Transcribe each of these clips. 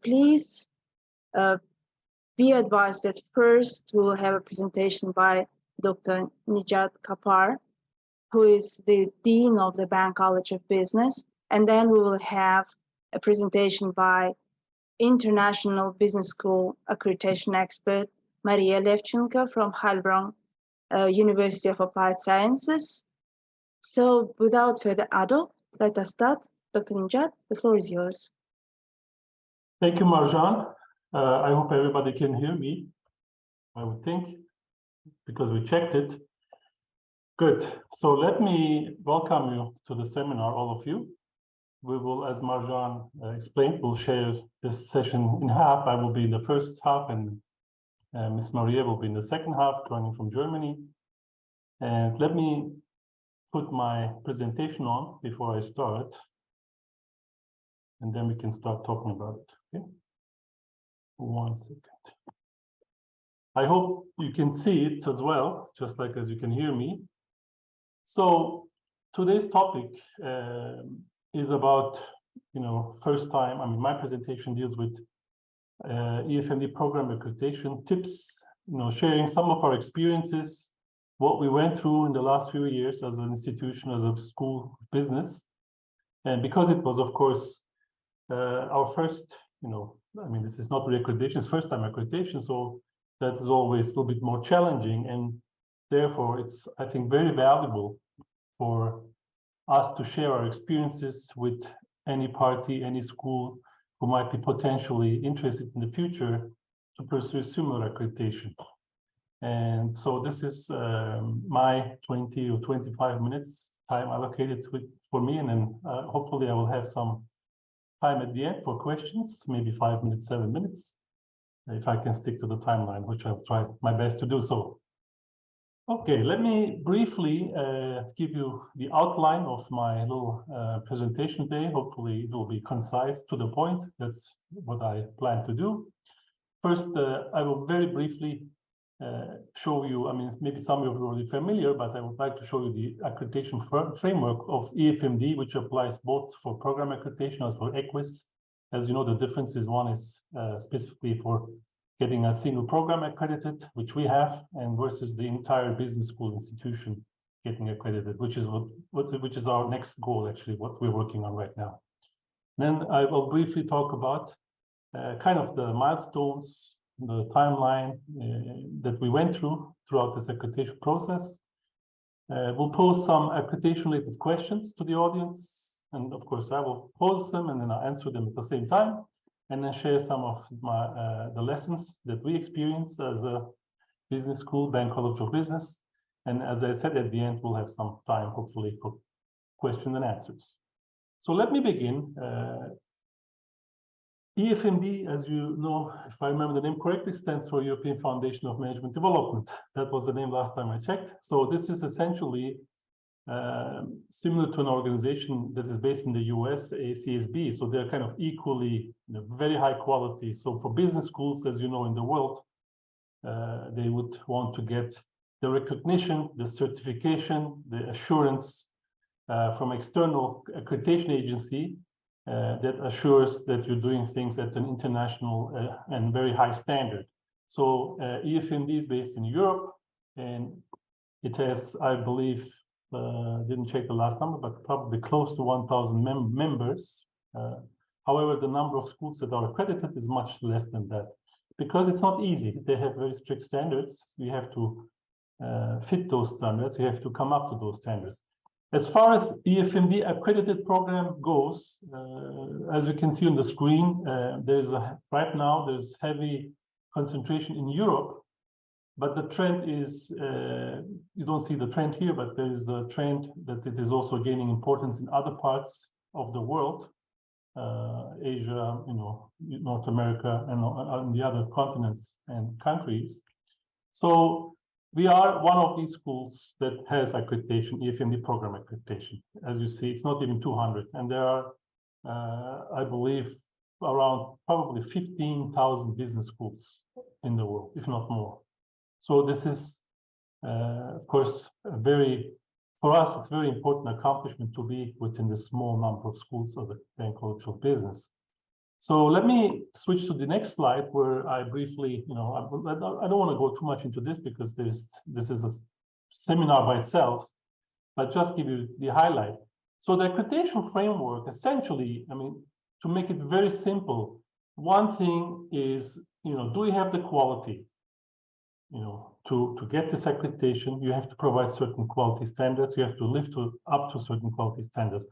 Please be advised that first we'll have a presentation by Dr. Nejat Capar, who is the Dean of the Bank College of Business, and then we will have a presentation by International Business School Accreditation Expert Mariia Levchenko from Heilbronn University of Applied Sciences. So without further ado, let us start. Dr. Nejat, the floor is yours. Thank you, Marjan. I hope everybody can hear me, I would think, because we checked it. Good. So let me welcome you to the seminar, all of you. We will, as Marjan explained, we'll share this session in half. I will be in the first half, and Ms. Mariia will be in the second half, joining from Germany. And let me put my presentation on before I start, and then we can start talking about it. Okay? 1 second. I hope you can see it as well, just like as you can hear me. So today's topic is about, first time. I mean, my presentation deals with EFMD Program accreditation tips, sharing some of our experiences, what we went through in the last few years as an institution, as a school business. And because it was, of course, our first, this is not re-accreditation, it's first time accreditation, so that is always a little bit more challenging. And therefore, it's, I think, very valuable for us to share our experiences with any party, any school who might be potentially interested in the future to pursue similar accreditation. And so this is my 20 or 25 minutes time allocated for me, and then hopefully I will have some time at the end for questions, maybe 5 minutes, 7 minutes, if I can stick to the timeline, which I'll try my best to do so. Okay, let me briefly give you the outline of my little presentation today. Hopefully it will be concise, to the point. That's what I plan to do. First, I will very briefly show you, maybe some of you are already familiar, but I would like to show you the accreditation framework of EFMD, which applies both for program accreditation as for EQUIS. As you know, the difference is one is specifically for getting a single program accredited, which we have, and versus the entire business school institution getting accredited, which is which is our next goal, actually, what we're working on right now. Then I will briefly talk about kind of the milestones, the timeline that we went throughout this accreditation process. We'll pose some accreditation-related questions to the audience, and of course I will pose them and then I'll answer them at the same time, and then share some of the lessons that we experienced as a business school, Bank College of Business. And as I said, at the end, we'll have some time, hopefully, for questions and answers. So let me begin. EFMD, as you know, if I remember the name correctly, stands for European Foundation of Management Development. That was the name last time I checked. So this is essentially similar to an organization that is based in the US, ACSB. So they're kind of equally, very high quality. So for business schools, as you know, in the world, they would want to get the recognition, the certification, the assurance from external accreditation agency that assures that you're doing things at an international and very high standard. So EFMD is based in Europe, and it has, I believe, didn't check the last number, but probably close to 1,000 members. However, the number of schools that are accredited is much less than that, because it's not easy. They have very strict standards. We have to fit those standards. We have to come up to those standards. As far as EFMD accredited program goes, as you can see on the screen, right now there's heavy concentration in Europe. But the trend is, you don't see the trend here, but there is a trend that it is also gaining importance in other parts of the world, Asia, North America, and the other continents and countries. So we are one of these schools that has accreditation, EFMD program accreditation. As you see, it's not even 200. And there are, I believe, around probably 15,000 business schools in the world, if not more. So this is, of course, for us, it's a very important accomplishment to be within the small number of schools of the Bank College of Business. So let me switch to the next slide where I briefly, I don't want to go too much into this because this is a seminar by itself, but just give you the highlight. So the accreditation framework, essentially, to make it very simple, one thing is, do we have the quality? To get this accreditation, you have to provide certain quality standards. You have to live up to certain quality standards.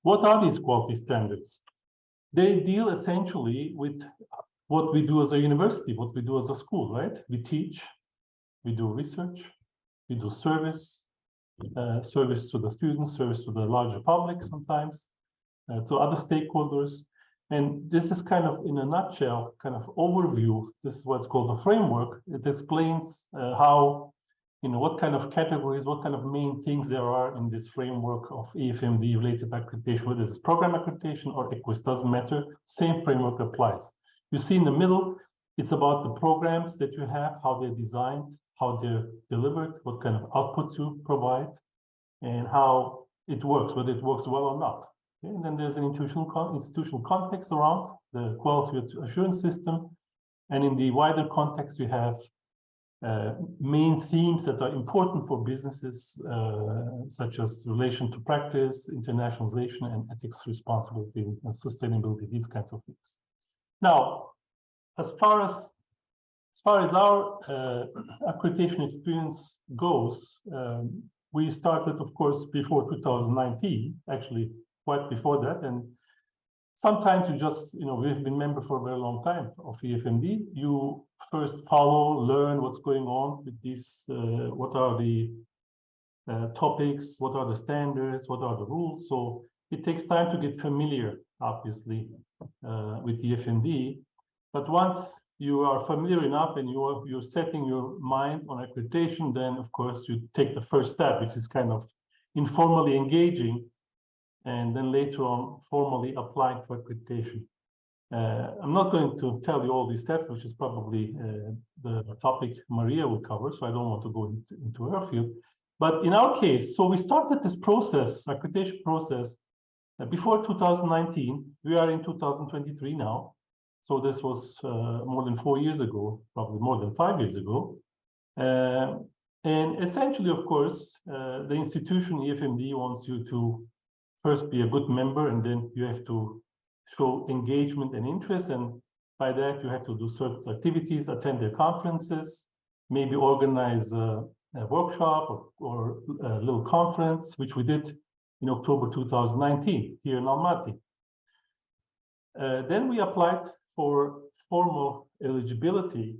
What are these quality standards? They deal essentially with what we do as a university, what we do as a school, right? We teach, we do research, we do service to the students, service to the larger public sometimes, to other stakeholders. And this is kind of, in a nutshell, kind of overview. This is what's called a framework. It explains how, what kind of categories, what kind of main things there are in this framework of EFMD related accreditation, whether it's program accreditation or EQUIS, doesn't matter. Same framework applies. You see in the middle, it's about the programs that you have, how they're designed, how they're delivered, what kind of output you provide, and how it works, whether it works well or not. Okay? And then there's an institutional context around the quality assurance system. And in the wider context, you have main themes that are important for businesses, such as relation to practice, internationalization, and ethics, responsibility, and sustainability, these kinds of things. Now, as far as our accreditation experience goes, we started, of course, before 2019, actually quite before that. And sometimes you just, we've been member for a very long time of EFMD. You first follow, learn what's going on with these, what are the topics, what are the standards, what are the rules. So it takes time to get familiar, obviously, with EFMD. But once you are familiar enough and you're setting your mind on accreditation, then of course you take the first step, which is kind of informally engaging, and then later on formally applying for accreditation. I'm not going to tell you all these steps, which is probably the topic Mariia will cover, so I don't want to go into her field. But in our case, so we started this process, accreditation process, before 2019. We are in 2023 now. So this was more than 4 years ago, probably more than 5 years ago. And essentially, of course, the institution EFMD wants you to first be a good member, and then you have to show engagement and interest. And by that, you have to do certain activities, attend their conferences, maybe organize a workshop or a little conference, which we did in October 2019 here in Almaty. Then we applied for formal eligibility,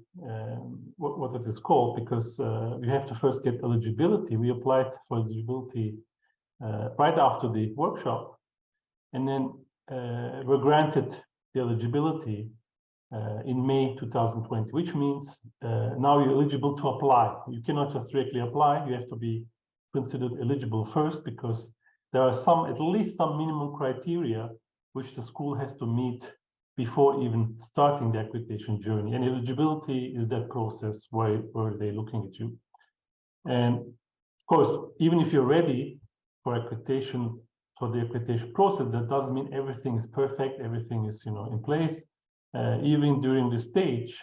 what it is called, because we have to first get eligibility. We applied for eligibility right after the workshop, and then were granted the eligibility in May 2020, which means now you're eligible to apply. You cannot just directly apply. You have to be considered eligible first, because there are at least some minimum criteria which the school has to meet before even starting the accreditation journey. And eligibility is that process where they're looking at you. And of course, even if you're ready for accreditation, for the accreditation process, that doesn't mean everything is perfect, everything is in place. Even during this stage,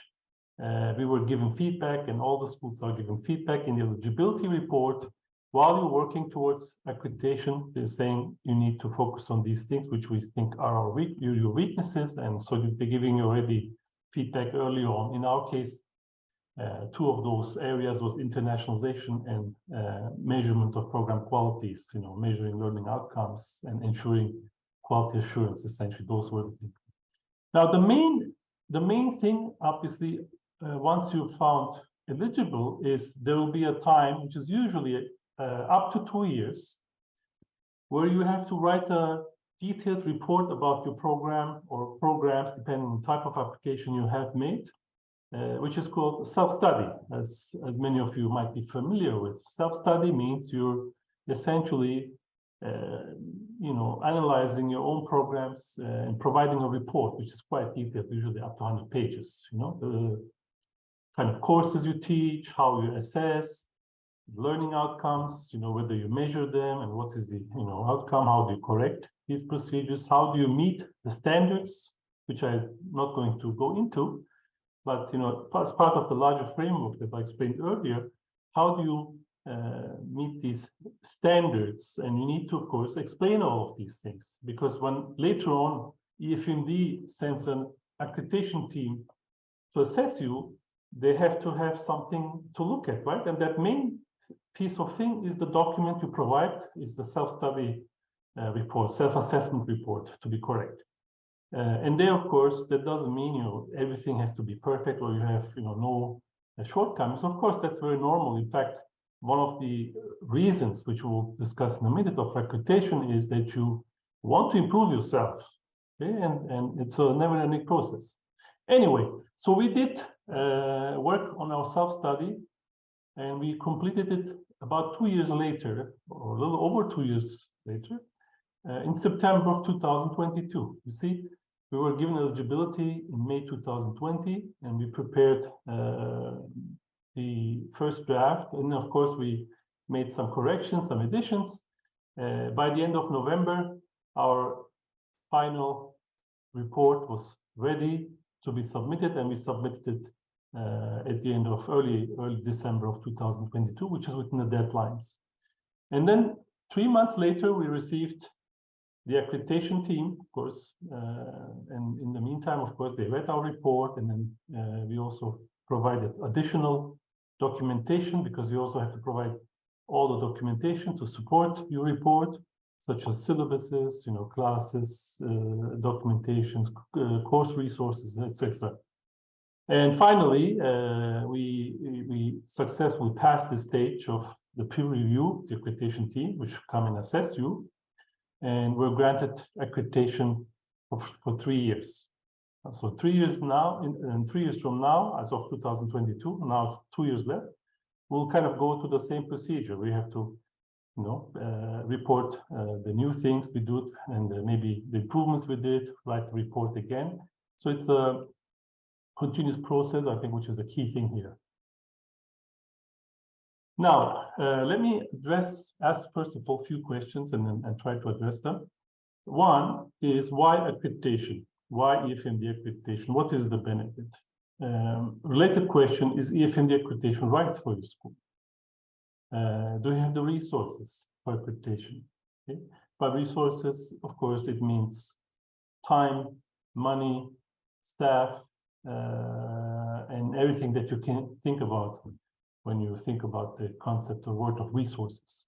we were given feedback, and all the schools are given feedback in the eligibility report. While you're working towards accreditation, they're saying you need to focus on these things, which we think are your weaknesses. And so they're giving you already feedback early on. In our case, two of those areas was internationalization and measurement of program qualities, measuring learning outcomes and ensuring quality assurance. Essentially, those were the things. Now, the main thing, obviously, once you've found eligible, is there will be a time, which is usually up to 2 years, where you have to write a detailed report about your program or programs, depending on the type of application you have made, which is called self-study, as many of you might be familiar with. Self-study means you're essentially, analyzing your own programs and providing a report, which is quite detailed, usually up to 100 pages. The kind of courses you teach, how you assess learning outcomes, whether you measure them and what is the outcome, how do you correct these procedures, how do you meet the standards which I'm not going to go into, but as part of the larger framework that I explained earlier, how do you meet these standards? And you need to, of course, explain all of these things, because when later on EFMD sends an accreditation team to assess you, they have to have something to look at, right? And that main piece of thing is the document you provide, is the self-study report, self-assessment report, to be correct. And there, of course, that doesn't mean everything has to be perfect or you have no shortcomings. Of course, that's very normal. In fact, one of the reasons, which we'll discuss in a minute, of accreditation is that you want to improve yourself. Okay? And it's a never-ending process. Anyway, so we did work on our self-study, and we completed it about 2 years later, or a little over 2 years later, in September of 2022. You see, we were given eligibility in May 2020, and we prepared the first draft. And of course, we made some corrections, some additions. By the end of November, our final report was ready to be submitted, and we submitted it at the end of early December of 2022, which is within the deadlines. And then 3 months later, we received the accreditation team, of course, and in the meantime, of course, they read our report, and then we also provided additional documentation, because we also have to provide all the documentation to support your report, such as syllabuses, classes, documentations, course resources, etc. And finally, we successfully passed the stage of the peer review, the accreditation team, which come and assess you, and we're granted accreditation for 3 years. So 3 years now, and 3 years from now, as of 2022, now it's 2 years left, we'll kind of go to the same procedure. We have to report the new things we do, and maybe the improvements we did, write the report again. So it's a continuous process, I think, which is the key thing here. Now, let me ask first of all a few questions and try to address them. One is, why accreditation? Why EFMD accreditation? What is the benefit? Related question, is EFMD accreditation right for your school? Do you have the resources for accreditation? Okay. By resources, of course, it means time, money, staff, and everything that you can think about when you think about the concept or word of resources.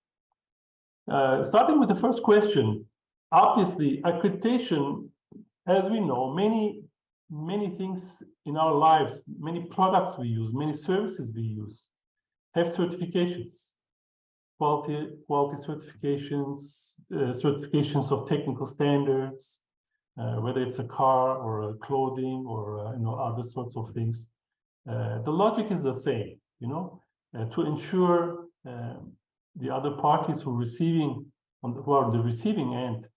Starting with the first question, obviously, accreditation, as we know, many things in our lives, many products we use, many services we use, have certifications. Quality certifications, certifications of technical standards, whether it's a car or a clothing or other sorts of things. The logic is the same, to ensure the other parties who are on the receiving end,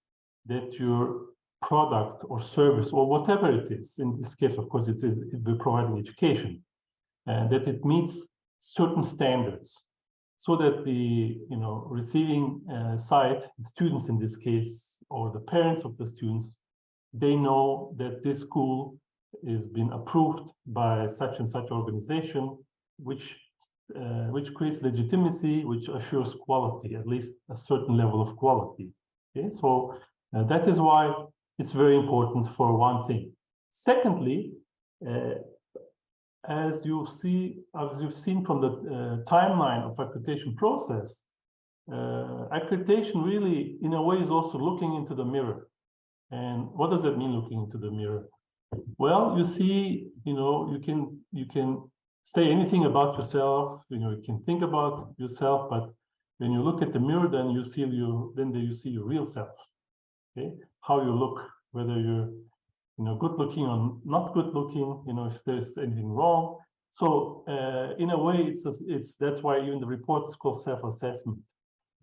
that your product or service or whatever it is, in this case, of course, we're providing education, that it meets certain standards, so that the receiving side, students in this case, or the parents of the students, they know that this school is being approved by such and such organization, which creates legitimacy, which assures quality, at least a certain level of quality. Okay, so that is why it's very important, for one thing. Secondly, as you've seen from the timeline of accreditation process, accreditation really, in a way, is also looking into the mirror. And what does that mean, looking into the mirror? Well, you see, you can say anything about yourself, you can think about yourself, but when you look at the mirror, then you see your real self. Okay, how you look, whether you're good looking or not good looking, if there's anything wrong. So in a way, that's why even the report is called self-assessment.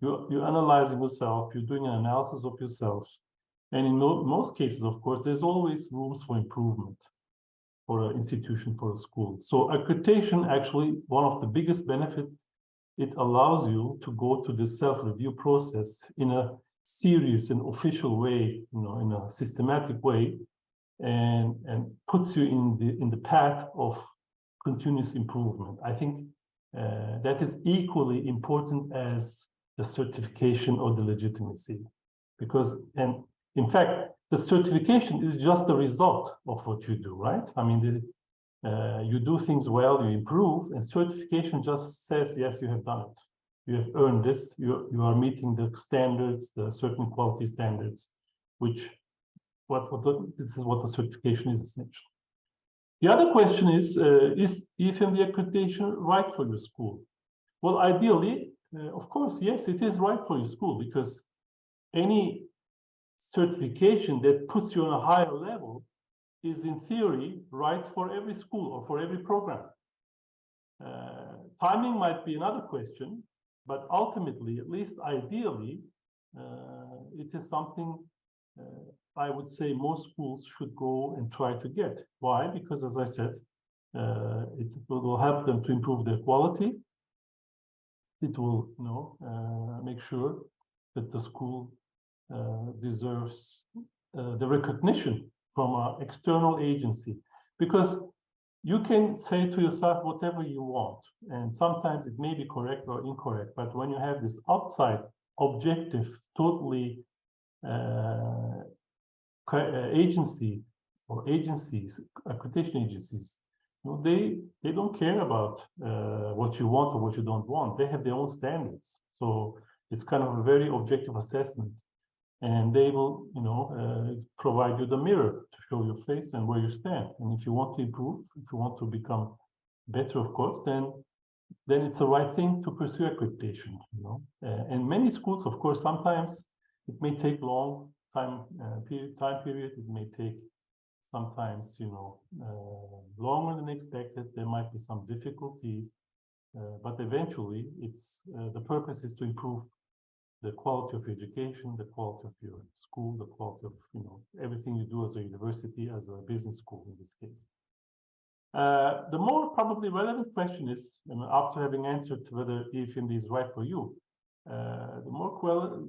You're analyzing yourself, you're doing an analysis of yourself. And in most cases, of course, there's always rooms for improvement for an institution, for a school. So accreditation, actually, one of the biggest benefits, it allows you to go to the self-review process in a serious and official way, in a systematic way, and puts you in the path of continuous improvement. I think that is equally important as the certification or the legitimacy, because, and in fact, the certification is just the result of what you do, right? I mean, you do things well, you improve, and certification just says, yes, you have done it. You have earned this, you are meeting the standards, the certain quality standards, which this is what the certification is essentially. The other question is EFMD accreditation right for your school? Well, ideally, of course, yes, it is right for your school, because any certification that puts you on a higher level is in theory right for every school or for every program. Timing might be another question, but ultimately, at least ideally, it is something I would say most schools should go and try to get. Why? Because, as I said, it will help them to improve their quality. It will, make sure that the school deserves the recognition from an external agency, because you can say to yourself whatever you want, and sometimes it may be correct or incorrect, but when you have this outside objective, totally agency or agencies, accreditation agencies, they don't care about what you want or what you don't want. They have their own standards, so it's kind of a very objective assessment, and they will, provide you the mirror to show your face and where you stand. And if you want to improve, if you want to become better, of course, then it's the right thing to pursue accreditation. And many schools, of course, sometimes it may take long time period. It may take sometimes, longer than expected. There might be some difficulties, but eventually, it's the purpose is to improve the quality of your education, the quality of your school, the quality of everything you do as a university, as a business school in this case. The more probably relevant question is, after having answered whether EFMD is right for you, the more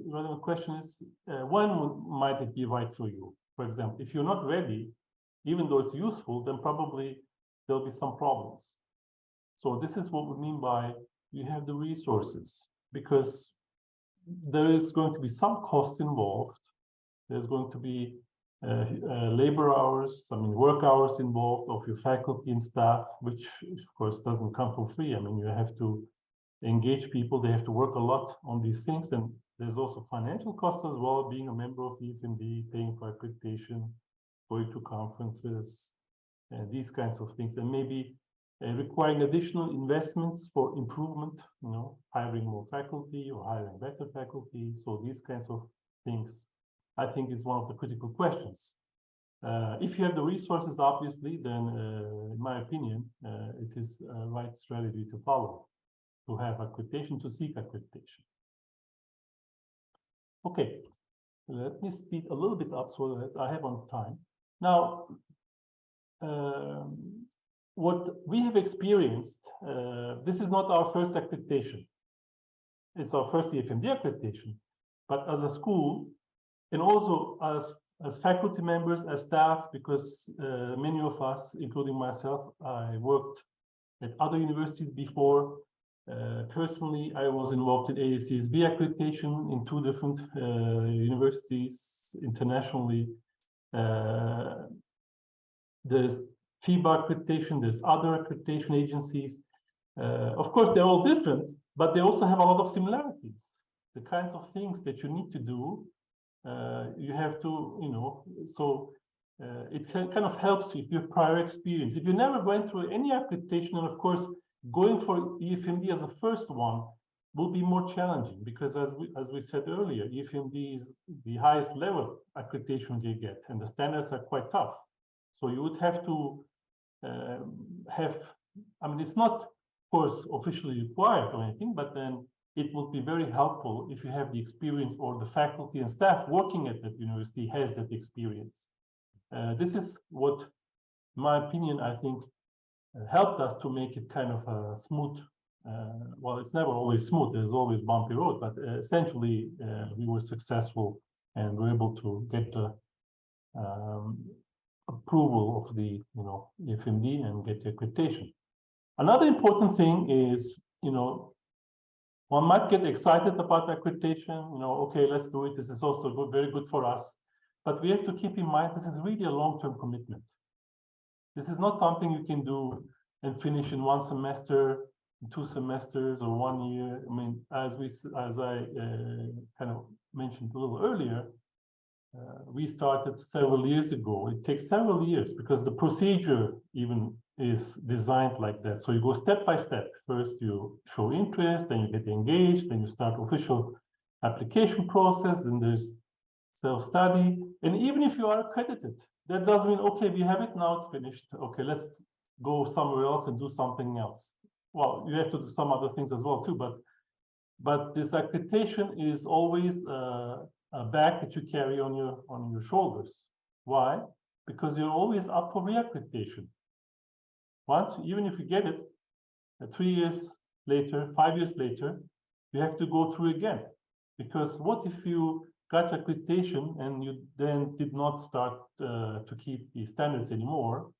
relevant question is, when might it be right for you? For example, if you're not ready, even though it's useful, then probably there'll be some problems. So this is what we mean by you have the resources, because there is going to be some cost involved. There's going to be labor hours, work hours involved of your faculty and staff, which of course doesn't come for free. You have to engage people, they have to work a lot on these things, and there's also financial costs as well, being a member of EFMD, paying for accreditation, going to conferences, and these kinds of things, and maybe requiring additional investments for improvement, hiring more faculty or hiring better faculty. So these kinds of things, I think, is one of the critical questions. If you have the resources, obviously, then in my opinion, it is a right strategy to follow, to have accreditation, to seek accreditation. Okay, let me speed a little bit up so that I have on time. Now, what we have experienced, this is not our first accreditation. It's our first EFMD accreditation, but as a school, and also as faculty members, as staff, because many of us, including myself, I worked at other universities before. Personally, I was involved in AACSB accreditation in 2 different universities internationally. There's FIBA accreditation, there's other accreditation agencies. Of course, they're all different, but they also have a lot of similarities. The kinds of things that you need to do, you have to, it kind of helps you if you have prior experience. If you never went through any accreditation, and of course, going for EFMD as a first one will be more challenging, because as we said earlier, EFMD is the highest level accreditation you get, and the standards are quite tough. So you would have to it's not, of course, officially required or anything, but then it would be very helpful if you have the experience, or the faculty and staff working at that university has that experience. This is what, in my opinion, I think helped us to make it kind of a smooth, well, it's never always smooth, there's always bumpy road, but essentially we were successful and were able to get the approval of the EFMD and get the accreditation. Another important thing is, one might get excited about accreditation, okay, let's do it. This is also good, very good for us. But we have to keep in mind, this is really a long-term commitment. This is not something you can do and finish in 1 semester, 2 semesters, or 1 year. I mean, as I kind of mentioned a little earlier, we started several years ago. It takes several years because the procedure even is designed like that. So you go step by step. First, you show interest, then you get engaged, then you start official application process, then there's self-study. And even if you are accredited, that doesn't mean, okay, we have it, now it's finished. Okay, let's go somewhere else and do something else. Well, you have to do some other things as well too, but this accreditation is always a bag that you carry on your shoulders. Why? Because you're always up for reaccreditation. Even if you get it, 3 years later, 5 years later, you have to go through again. Because what if you got accreditation and you then did not start to keep the standards anymore?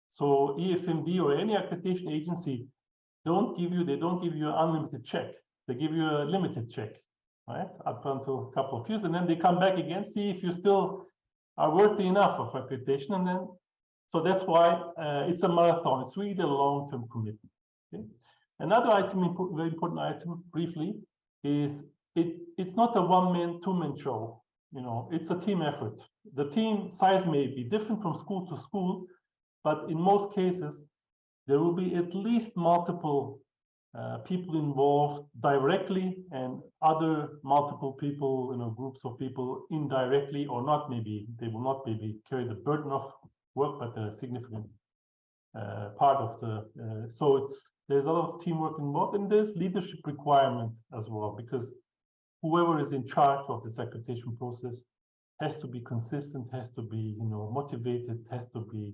So EFMD or any accreditation agency they don't give you an unlimited check. They give you a limited check, right? Up until a couple of years, and then they come back again, see if you still are worthy enough of accreditation, and then so that's why it's a marathon. It's really a long-term commitment. Okay? Another item, very important item, briefly, is it's not a one-man, two-man show. It's a team effort. The team size may be different from school to school, but in most cases, there will be at least multiple people involved directly and other multiple people, groups of people indirectly or not. Maybe they will not maybe carry the burden of work, but a significant part of the. So there's a lot of teamwork involved, and there's leadership requirement as well, because whoever is in charge of this accreditation process has to be consistent, has to be motivated, has to be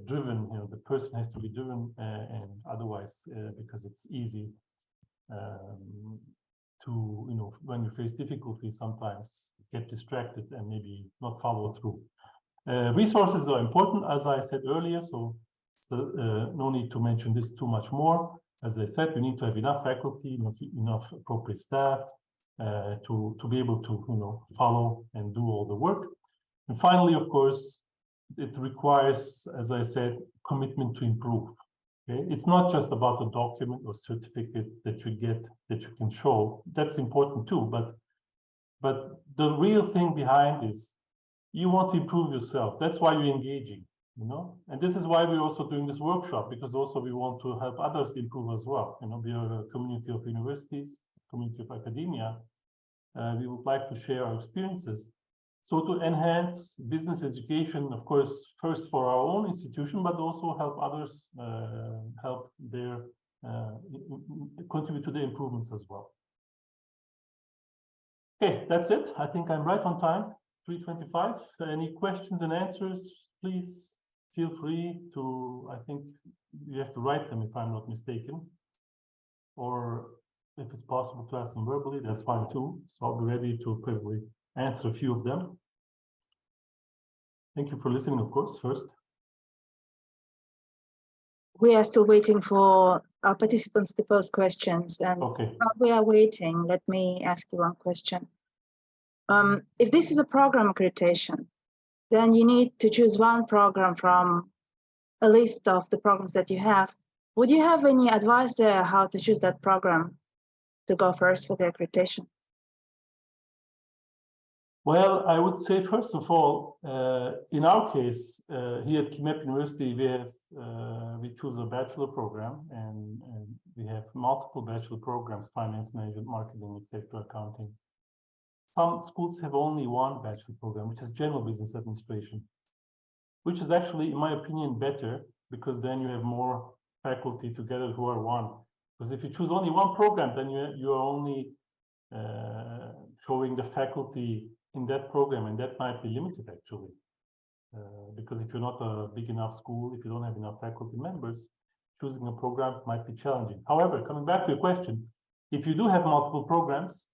driven. The person has to be driven, and otherwise, because it's easy to when you face difficulties, sometimes get distracted and maybe not follow through. Resources are important, as I said earlier, so no need to mention this too much more. As I said, we need to have enough faculty, enough appropriate staff to be able to follow and do all the work. And finally, of course, it requires, as I said, commitment to improve. Okay? It's not just about a document or certificate that you get that you can show. That's important too, but the real thing behind is you want to improve yourself. That's why you're engaging, and this is why we're also doing this workshop, because also we want to help others improve as well. We are a community of universities, community of academia. We would like to share our experiences. So to enhance business education, of course, first for our own institution, but also help others help their contribute to the improvements as well. Okay, that's it. I think I'm right on time, 3:25. Any questions and answers, please feel free to, I think you have to write them if I'm not mistaken, or if it's possible to ask them verbally, that's fine too. So I'll be ready to probably answer a few of them. Thank you for listening, of course, first. We are still waiting for our participants to pose questions. And okay. While we are waiting, let me ask you one question. If this is a program accreditation, then you need to choose one program from a list of the programs that you have. Would you have any advice there how to choose that program to go first for the accreditation? Well, I would say, first of all, in our case, here at KIMEP University, we choose a bachelor program, and we have multiple bachelor programs: finance, management, marketing, etc., accounting. Some schools have only one bachelor program, which is general business administration, which is actually, in my opinion, better, because then you have more faculty together who are one. Because if you choose only one program, then you are only showing the faculty in that program, and that might be limited actually, because if you're not a big enough school, if you don't have enough faculty members, choosing a program might be challenging. However, coming back to your question, if you do have multiple programs,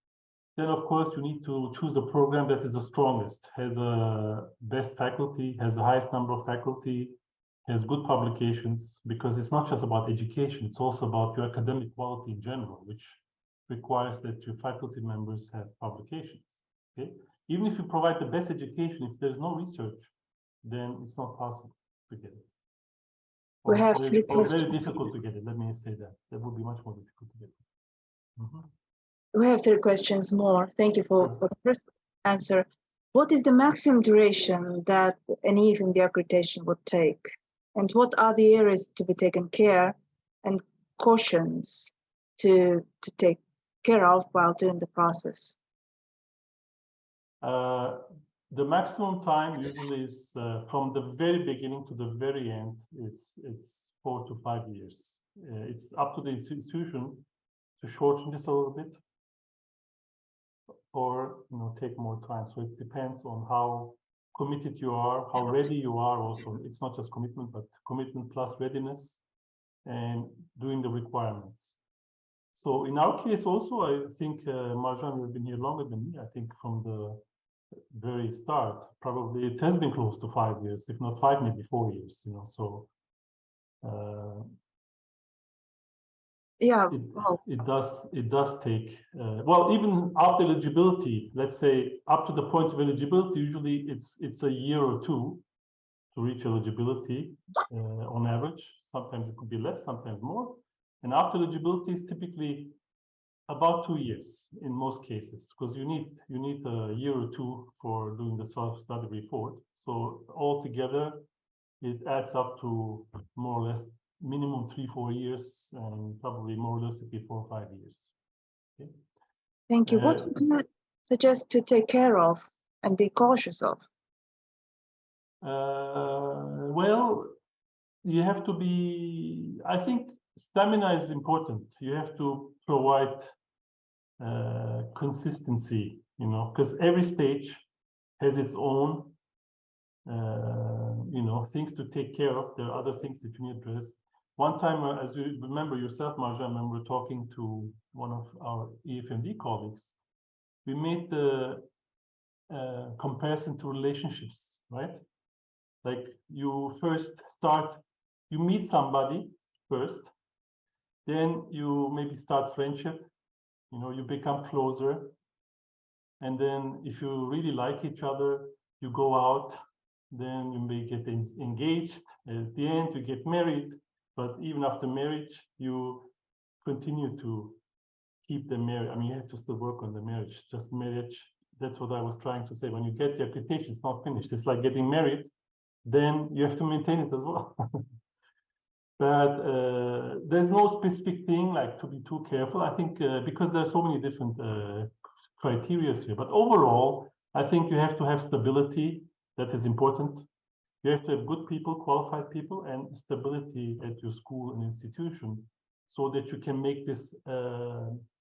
then of course you need to choose a program that is the strongest, has the best faculty, has the highest number of faculty, has good publications, because it's not just about education, it's also about your academic quality in general, which requires that your faculty members have publications. Okay, even if you provide the best education, if there's no research, then it's not possible to get it. We have three questions. Very difficult to get it. Let me say that. That would be much more difficult to get it. Mm-hmm. We have 3 questions more. Thank you for the first answer. What is the maximum duration that an EFMD accreditation would take? And what are the areas to be taken care and cautions to take care of while doing the process? The maximum time usually is from the very beginning to the very end. It's 4 to 5 years. It's up to the institution to shorten this a little bit, or take more time. So it depends on how committed you are, how ready you are. Also, it's not just commitment, but commitment plus readiness and doing the requirements. So in our case, also, I think Marjan, you've been here longer than me. I think from the very start, probably it has been close to 5 years, if not 5, maybe 4 years. So. Yeah, it does take well, even after eligibility, let's say up to the point of eligibility, usually it's a year or 2 to reach eligibility on average. Sometimes it could be less, sometimes more. And after eligibility is typically about 2 years in most cases, because you need a year or 2 for doing the self-study report. So altogether, it adds up to more or less minimum 3-4 years, and probably more realistically 4 or 5 years. Okay. Thank you. What would you suggest to take care of and be cautious of? Well, you have to be, I think stamina is important. You have to provide consistency, because every stage has its own things to take care of. There are other things that you need to address. One time, as you remember yourself, Marjan, I remember talking to one of our EFMD colleagues. We made the comparison to relationships, right? Like you first you meet somebody first, then you maybe start friendship, you become closer. And then if you really like each other, you go out, then you may get engaged. At the end, you get married. But even after marriage, you continue to keep the marriage. I mean, you have to still work on the marriage. Just marriage, that's what I was trying to say. When you get the accreditation, it's not finished. It's like getting married. Then you have to maintain it as well. But there's no specific thing like to be too careful. I think because there are so many different criteria here. But overall, I think you have to have stability. That is important. You have to have good people, qualified people, and stability at your school and institution, so that you can make this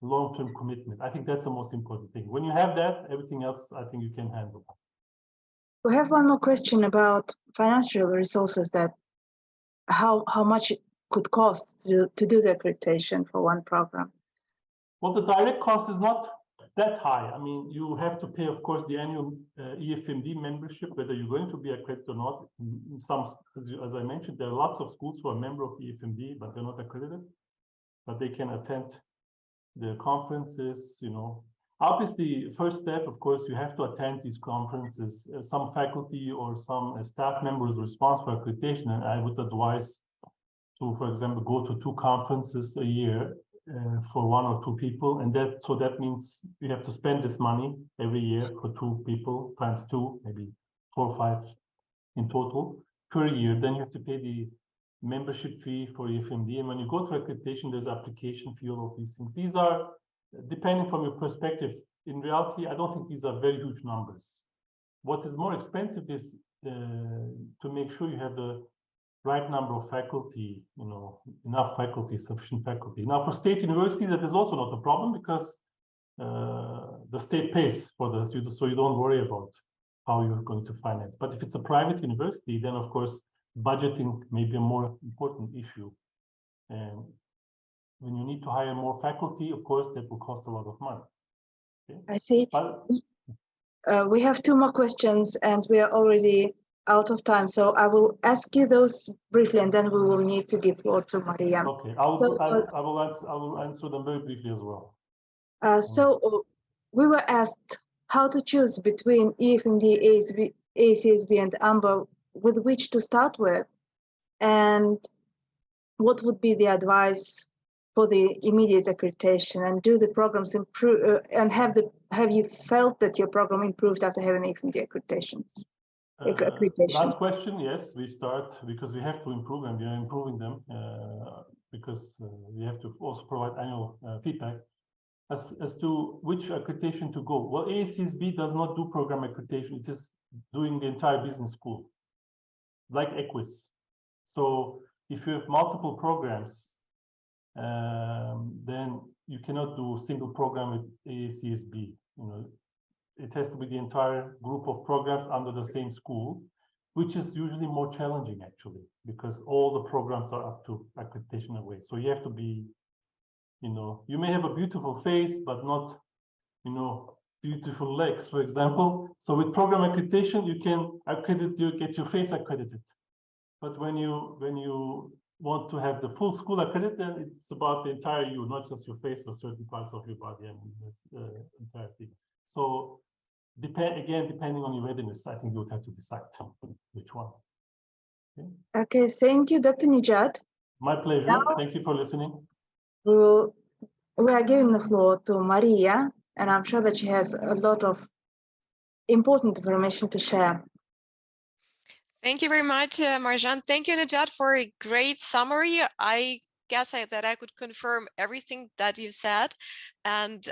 long-term commitment. I think that's the most important thing. When you have that, everything else, I think you can handle. We have one more question about financial resources, that how much it could cost to do the accreditation for one program. Well, the direct cost is not that high. I mean, you have to pay, of course, the annual EFMD membership, whether you're going to be accredited or not. Some, as I mentioned, there are lots of schools who are member of EFMD, but they're not accredited. But they can attend the conferences, Obviously, first step, of course, you have to attend these conferences. Some faculty or some staff members responsible for accreditation, and I would advise to, for example, go to 2 conferences a year for 1 or 2 people, and that means you have to spend this money every year for 2 people times 2, maybe 4 or 5 in total per year. Then you have to pay the membership fee for EFMD, and when you go to accreditation, there's application fee, all of these things. These are, depending from your perspective, in reality, I don't think these are very huge numbers. What is more expensive is to make sure you have the right number of faculty, enough faculty, sufficient faculty. Now, for state universities, that is also not a problem, because the state pays for the students, so you don't worry about how you're going to finance. But if it's a private university, then of course, budgeting may be a more important issue. And when you need to hire more faculty, of course, that will cost a lot of money. Okay. I see. We have 2 more questions and we are already out of time. So I will ask you those briefly and then we will need to give floor to Mariia. Okay, I will answer them very briefly as well. We were asked how to choose between EFMD, ACSB and AMBA, with which to start with, and what would be the advice for the immediate accreditation, and do the programs improve, and have you felt that your program improved after having EFMD accreditations? Last question, yes, we start because we have to improve and we are improving them because we have to also provide annual feedback as to which accreditation to go. Well, ACSB does not do program accreditation, it is doing the entire business school, like EQUIS. So if you have multiple programs, then you cannot do a single program with ACSB. You know, it has to be the entire group of programs under the same school, which is usually more challenging actually, because all the programs are up to accreditation away. So you have to be, you know, you may have a beautiful face, but not, you know, beautiful legs, for example. So with program accreditation, you can get your face accredited. But when you want to have the full school accredited, then it's about the entire you, not just your face or certain parts of your body and this entire thing. So depending on your readiness, I think you would have to decide which one. Okay, thank you, Dr. Nejat. My pleasure. Now, thank you for listening. We are giving the floor to Mariia, and I'm sure that she has a lot of important information to share. Thank you very much, Marjan. Thank you, Nejat, for a great summary. I guess that I could confirm everything that you said, and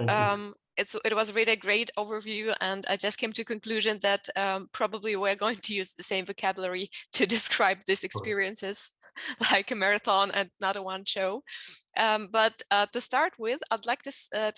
it was really a great overview, and I just came to conclusion that probably we're going to use the same vocabulary to describe these experiences, like a marathon and not a one show. But to start with, I'd like to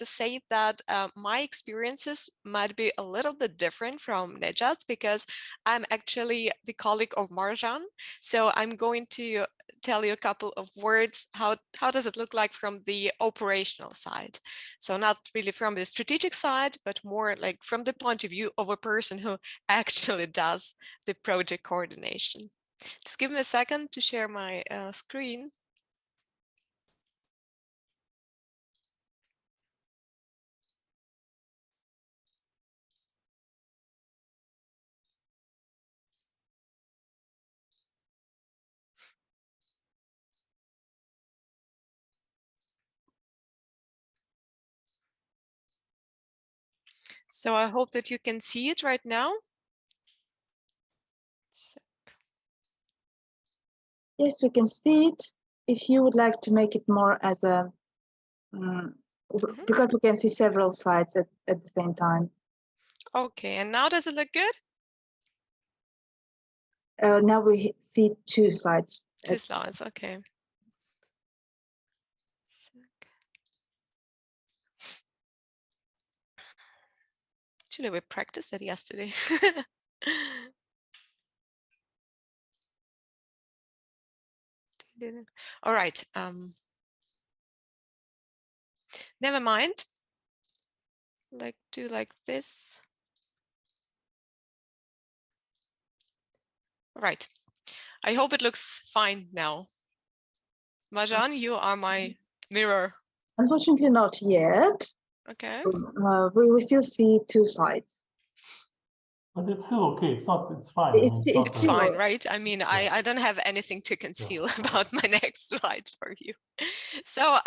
say that my experiences might be a little bit different from Nejat's, because I'm actually the colleague of Marjan. So I'm going to tell you a couple of words. How does it look like from the operational side? So not really from the strategic side, but more like from the point of view of a person who actually does the project coordination. Just give me a second to share my screen. So I hope that you can see it right now. Yes, we can see it. If you would like to make it more as a, because we can see several slides at the same time. Okay, and now does it look good? Now we see 2 slides. 2 slides, okay. Actually, we practiced it yesterday. All right. Never mind. Do like this. All right. I hope it looks fine now. Marjan, you are my mirror. Unfortunately, not yet. Okay. We will still see 2 slides. But it's still okay. It's fine. It's fine, right? I mean, yeah. I don't have anything to conceal about my next slide for you. So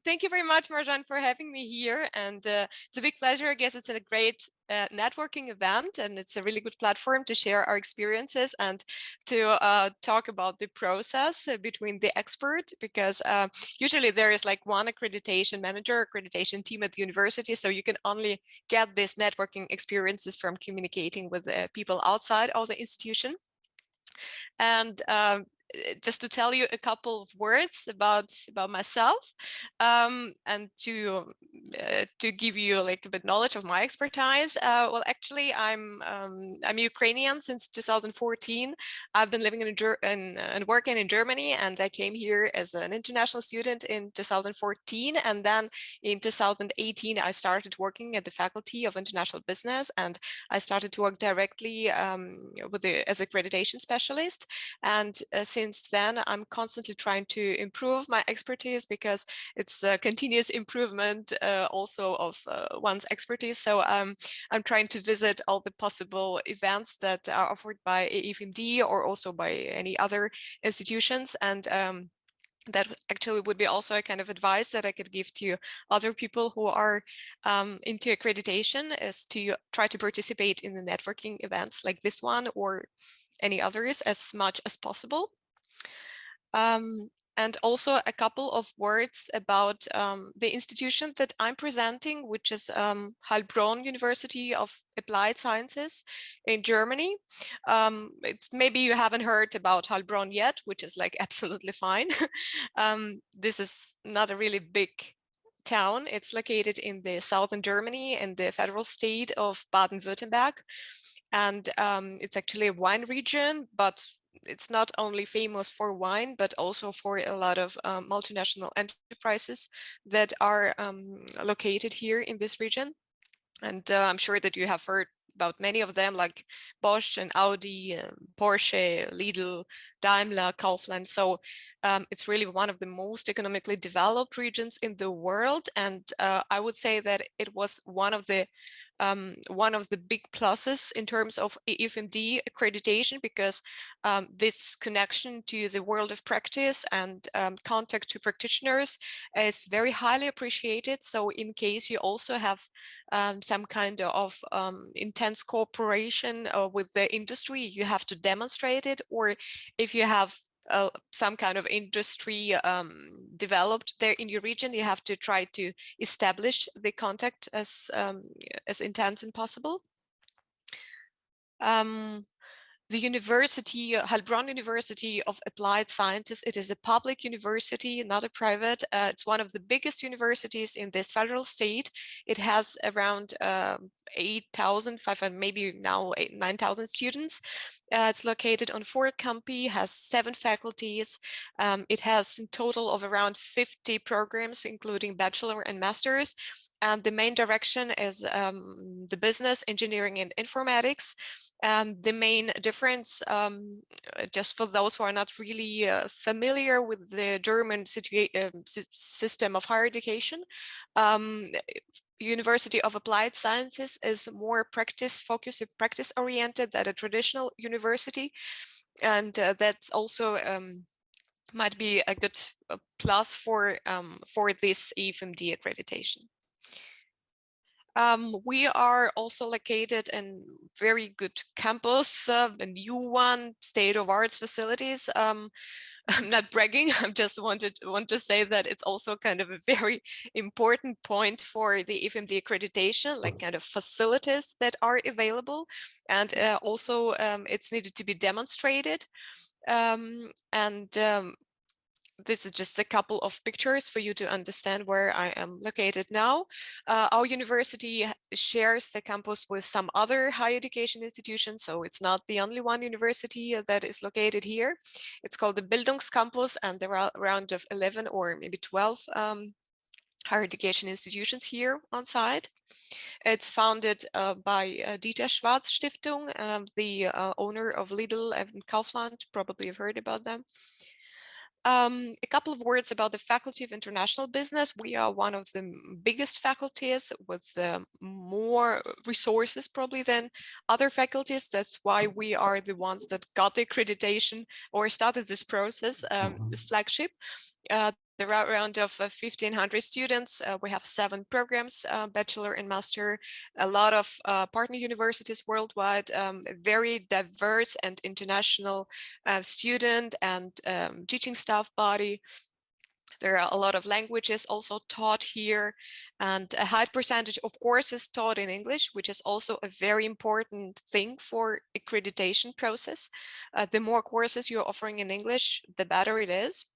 thank you very much, Marjan, for having me here. And it's a big pleasure. I guess it's a great networking event, and it's a really good platform to share our experiences and to talk about the process between the expert, because usually there is like one accreditation manager, accreditation team at the university. So you can only get these networking experiences from communicating with people outside of the institution. And just to tell you a couple of words about myself, and to to give you like a bit knowledge of my expertise. Well, actually, I'm Ukrainian since 2014. I've been living and working in Germany, and I came here as an international student in 2014, and then in 2018 I started working at the Faculty of International Business, and I started to work directly as accreditation specialist. And since then, I'm constantly trying to improve my expertise, because it's a continuous improvement also of one's expertise. So I'm trying to visit all the possible events that are offered by EFMD or also by any other institutions. And that actually would be also a kind of advice that I could give to other people who are into accreditation, is to try to participate in the networking events like this one or any others as much as possible. And also a couple of words about the institution that I'm presenting, which is Heilbronn University of Applied Sciences in Germany. It's maybe you haven't heard about Heilbronn yet, which is like absolutely fine. This is not a really big town. It's located in the southern Germany in the federal state of Baden-Württemberg. And it's actually a wine region, but it's not only famous for wine, but also for a lot of multinational enterprises that are located here in this region. And I'm sure that you have heard about many of them, like Bosch and Audi, Porsche, Lidl, Daimler, Kaufland. So it's really one of the most economically developed regions in the world. And I would say that it was one of the big pluses in terms of EFMD accreditation, because this connection to the world of practice and contact to practitioners is very highly appreciated. So in case you also have some kind of intense cooperation with the industry, you have to demonstrate it. Or if you have some kind of industry developed there in your region, you have to try to establish the contact as intense as possible. The university, Heilbronn University of Applied Sciences, it is a public university, not a private. It's one of the biggest universities in this federal state. It has around 8,500, maybe now 9,000 students. It's located on 4 campi, has 7 faculties. It has a total of around 50 programs, including bachelor and masters. And the main direction is the business, engineering, and informatics. And the main difference, just for those who are not really familiar with the German system of higher education, University of Applied Sciences is more practice-focused and practice-oriented than a traditional university. And that's also might be a good plus for this EFMD accreditation. We are also located in very good campus, a new one, state-of-art facilities. I'm not bragging, I just want to say that it's also kind of a very important point for the EFMD accreditation, like kind of facilities that are available. And also it's needed to be demonstrated. This is just a couple of pictures for you to understand where I am located now. Our university shares the campus with some other higher education institutions, so it's not the only one university that is located here. It's called the Bildungscampus, and there are around 11 or maybe 12 higher education institutions here on site. It's founded by Dieter Schwarz Stiftung, the owner of Lidl and Kaufland. Probably you've heard about them. A couple of words about the Faculty of International Business. We are one of the biggest faculties with more resources probably than other faculties. That's why we are the ones that got the accreditation or started this process, this flagship. There are around 1,500 students. We have 7 programs, bachelor and master, a lot of partner universities worldwide, a very diverse and international student and teaching staff body. There are a lot of languages also taught here, and a high percentage of courses taught in English, which is also a very important thing for accreditation process. The more courses you're offering in English, the better it is.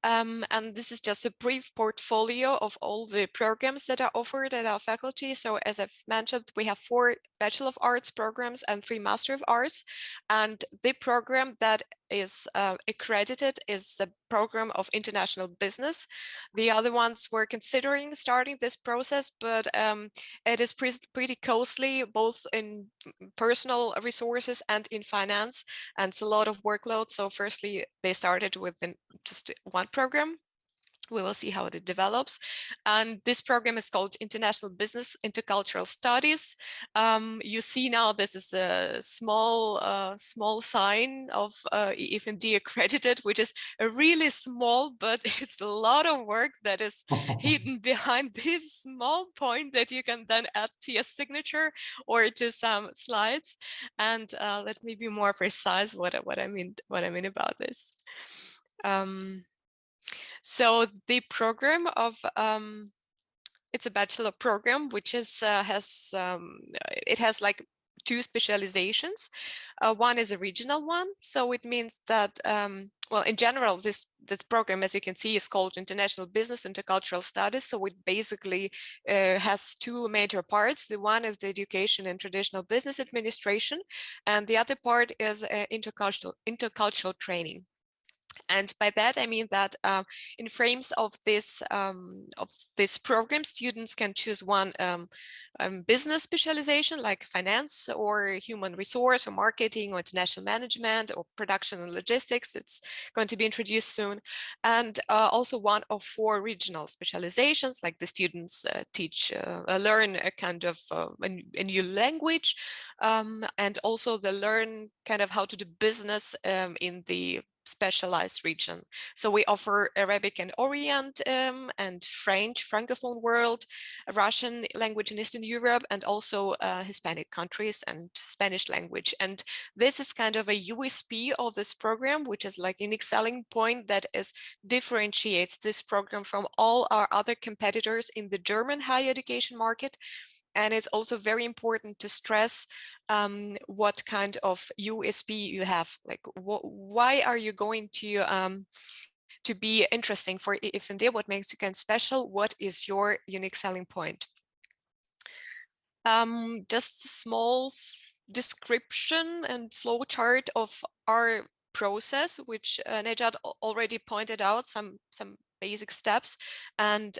And this is just a brief portfolio of all the programs that are offered at our faculty. So as I've mentioned, we have 4 Bachelor of Arts programs and 3 Master of Arts. And the program that is accredited is the program of international business. The other ones were considering starting this process, but it is pretty costly, both in personal resources and in finance, and it's a lot of workload. So firstly, they started with just one program. We will see how it develops. And this program is called International Business Intercultural Studies. You see now this is a small sign of EFMD accredited, which is a really small, but it's a lot of work that is hidden behind this small point that you can then add to your signature or to some slides. And let me be more precise what I mean about this. So the program of it's a bachelor program, which is it has like 2 specializations. One is a regional one, so it means that well, in general, this program, as you can see, is called International Business Intercultural Studies. So it basically has 2 major parts. The one is the education in traditional business administration, and the other part is intercultural training. And by that, I mean that in frames of this program, students can choose one business specialization like finance or human resource or marketing or international management or production and logistics. It's going to be introduced soon. And also one of 4 regional specializations, like the students learn a kind of a new language, and also they learn kind of how to do business in the specialized region. So we offer Arabic and Orient and French, Francophone world, Russian language in Eastern Europe, and also Hispanic countries and Spanish language. And this is kind of a USP of this program, which is like a unique selling point that differentiates this program from all our other competitors in the German higher education market. And it's also very important to stress what kind of USP you have. Like, why are you going to be interesting for EFMD? What makes you kind of special? What is your unique selling point? Just a small description and flow chart of our process, which Nejat already pointed out some basic steps. And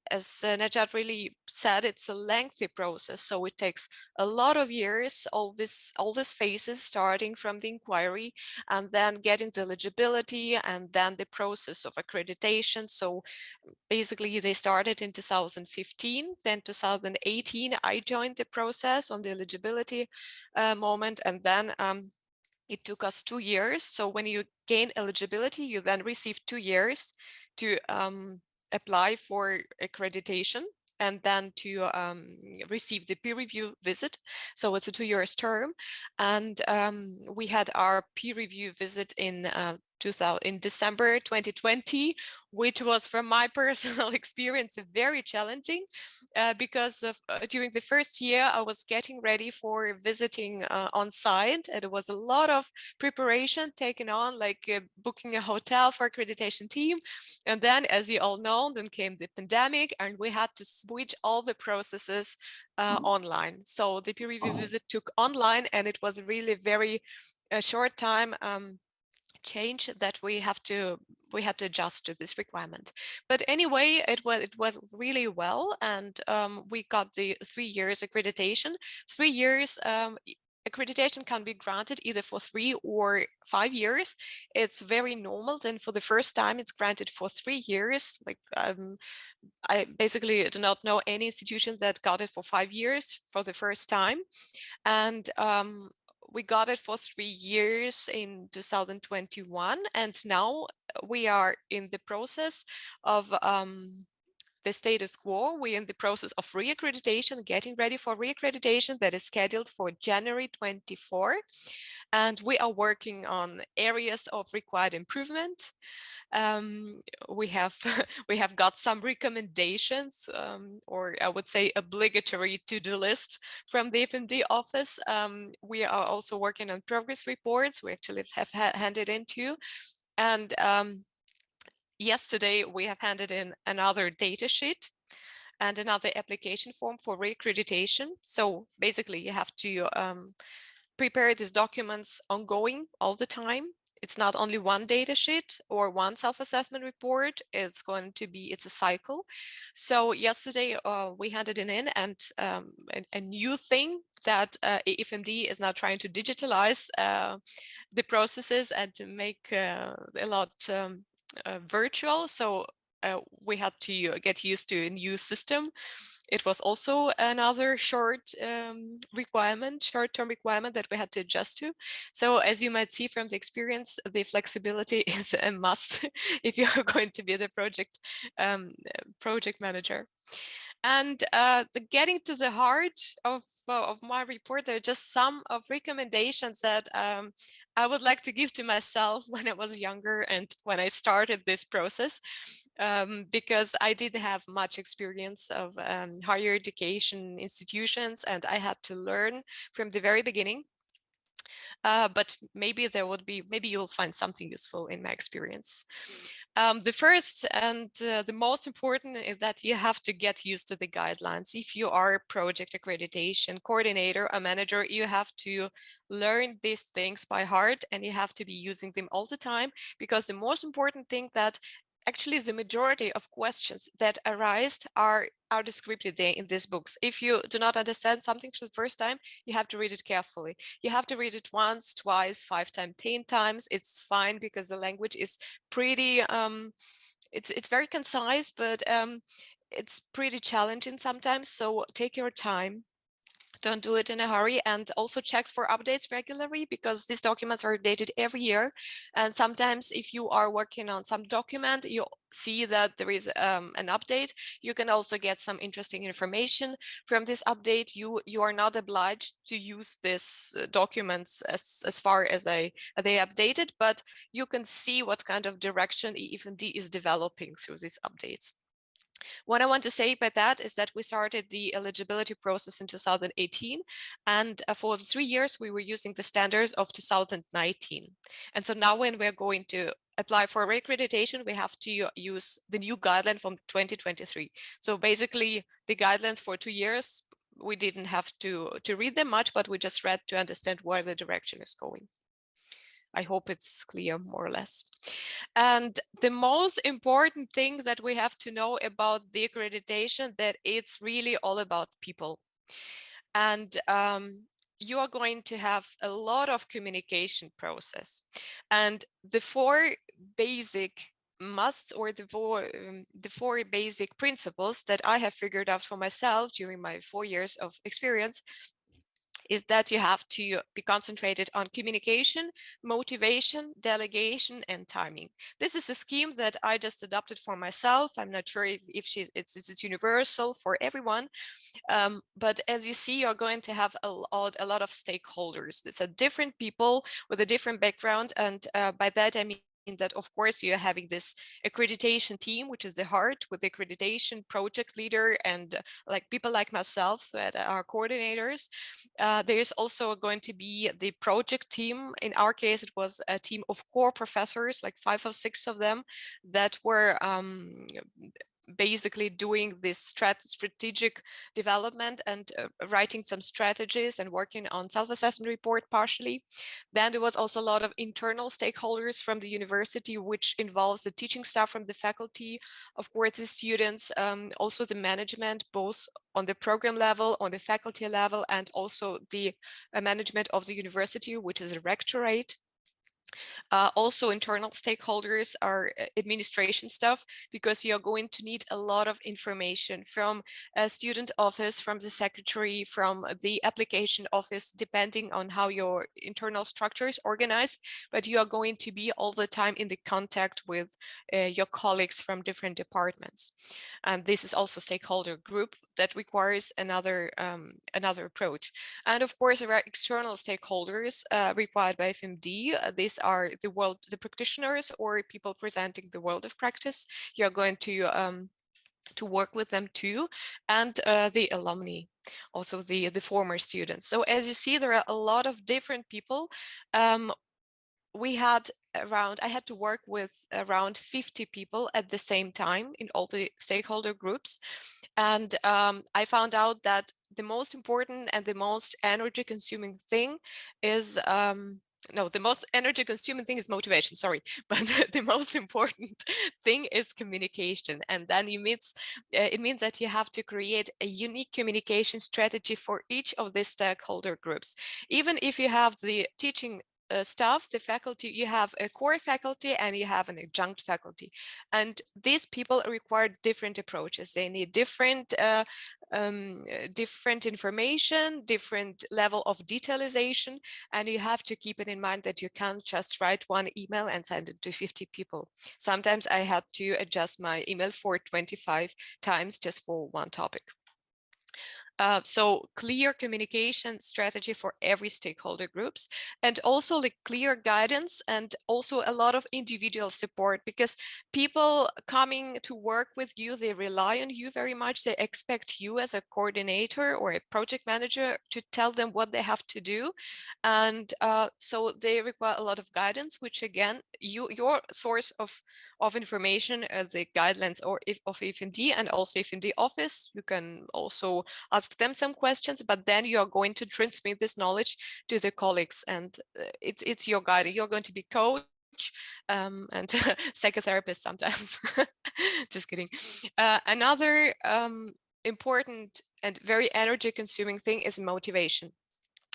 as Nejat really said, it's a lengthy process. So it takes a lot of years, all these phases, starting from the inquiry and then getting the eligibility and then the process of accreditation. So basically they started in 2015, then 2018, I joined the process on the eligibility moment. And then it took us 2 years. So when you gain eligibility, you then receive 2 years to apply for accreditation and then to receive the peer review visit. So it's a 2 years term. And we had our peer review visit in December 2020, which was, from my personal experience, very challenging because during the first year I was getting ready for visiting on site, and it was a lot of preparation taken on, like booking a hotel for accreditation team. And then, as you all know, then came the pandemic and we had to switch all the processes online. So the peer review visit took online, and it was really very short time change that we had to adjust to this requirement. But anyway, it went really well, and we got the 3 years accreditation. 3 years accreditation can be granted either for 3 or 5 years. It's very normal. Then for the first time, it's granted for 3 years. Like I basically do not know any institution that got it for 5 years for the first time. And we got it for 3 years in 2021, and now we are in the process of the status quo. We're in the process of re-accreditation, getting ready for re-accreditation that is scheduled for January 24. And we are working on areas of required improvement. We have got some recommendations, or I would say obligatory to-do list from the EFMD office. We are also working on progress reports we actually have handed into. And yesterday we have handed in another data sheet and another application form for reaccreditation. So basically you have to prepare these documents ongoing all the time. It's not only one data sheet or one self-assessment report, it's a cycle. So yesterday we handed it in, and a new thing that EFMD is now trying to digitalize the processes and to make a lot virtual. So we had to get used to a new system. It was also another short-term requirement that we had to adjust to. So as you might see from the experience, the flexibility is a must if you are going to be the project manager. And getting to the heart of my report, there are just some of recommendations that I would like to give to myself when I was younger and when I started this process, because I didn't have much experience of higher education institutions, and I had to learn from the very beginning. But maybe you'll find something useful in my experience. The first and the most important is that you have to get used to the guidelines. If you are a project accreditation coordinator, a manager, you have to learn these things by heart, and you have to be using them all the time, because the most important thing that actually the majority of questions that arise are descripted there in these books. If you do not understand something for the first time, you have to read it carefully. You have to read it once, twice, 5 times, 10 times. It's fine, because the language is pretty, it's very concise, but it's pretty challenging sometimes. So take your time. Don't do it in a hurry, and also checks for updates regularly, because these documents are dated every year. And sometimes if you are working on some document, you see that there is an update. You can also get some interesting information from this update. You are not obliged to use this documents as far as they updated, but you can see what kind of direction EFMD is developing through these updates. What I want to say by that is that we started the eligibility process in 2018, and for the 3 years we were using the standards of 2019. And so now when we're going to apply for reaccreditation, we have to use the new guideline from 2023. So basically the guidelines for 2 years, we didn't have to read them much, but we just read to understand where the direction is going. I hope it's clear, more or less. And the most important thing that we have to know about the accreditation, that it's really all about people. And you are going to have a lot of communication process. And the 4 basic musts, or the 4 basic principles that I have figured out for myself during my 4 years of experience, is that you have to be concentrated on communication, motivation, delegation, and timing. This is a scheme that I just adopted for myself. I'm not sure if it's universal for everyone, but as you see, you're going to have a lot of stakeholders. These are different people with a different background, and by that I mean that of course you're having this accreditation team, which is the heart, with the accreditation project leader and like people like myself that are coordinators. There's also going to be the project team. In our case, it was a team of core professors, like 5 or 6 of them, that were basically doing this strategic development and writing some strategies and working on self-assessment report partially. Then there was also a lot of internal stakeholders from the university, which involves the teaching staff from the faculty, of course the students, also the management, both on the program level, on the faculty level, and also the management of the university, which is a rectorate. Also internal stakeholders are administration stuff, because you're going to need a lot of information from a student office, from the secretary, from the application office, depending on how your internal structure is organized. But you are going to be all the time in the contact with your colleagues from different departments. And this is also stakeholder group that requires another approach. And of course, there are external stakeholders required by EFMD. These are the practitioners or people presenting the world of practice. You're going to work with them too, and the alumni, also the former students. So as you see, there are a lot of different people. We had I had to work with around 50 people at the same time in all the stakeholder groups. And I found out that the most important and the most energy consuming thing is no, the most energy consuming thing is motivation, sorry, but the most important thing is communication. And then it means that you have to create a unique communication strategy for each of the stakeholder groups. Even if you have the teaching staff, the faculty, you have a core faculty and you have an adjunct faculty. And these people require different approaches. They need different information, different level of detailization, and you have to keep it in mind that you can't just write one email and send it to 50 people. Sometimes I had to adjust my email for 25 times just for one topic. So clear communication strategy for every stakeholder groups, and also like clear guidance and also a lot of individual support, because people coming to work with you, they rely on you very much. They expect you as a coordinator or a project manager to tell them what they have to do. And so they require a lot of guidance, which again, your source of information, the guidelines of EFMD and also EFMD office, you can also ask them some questions, but then you are going to transmit this knowledge to the colleagues, and it's your guide. You're going to be coach and psychotherapist sometimes. Just kidding. Another important and very energy consuming thing is motivation.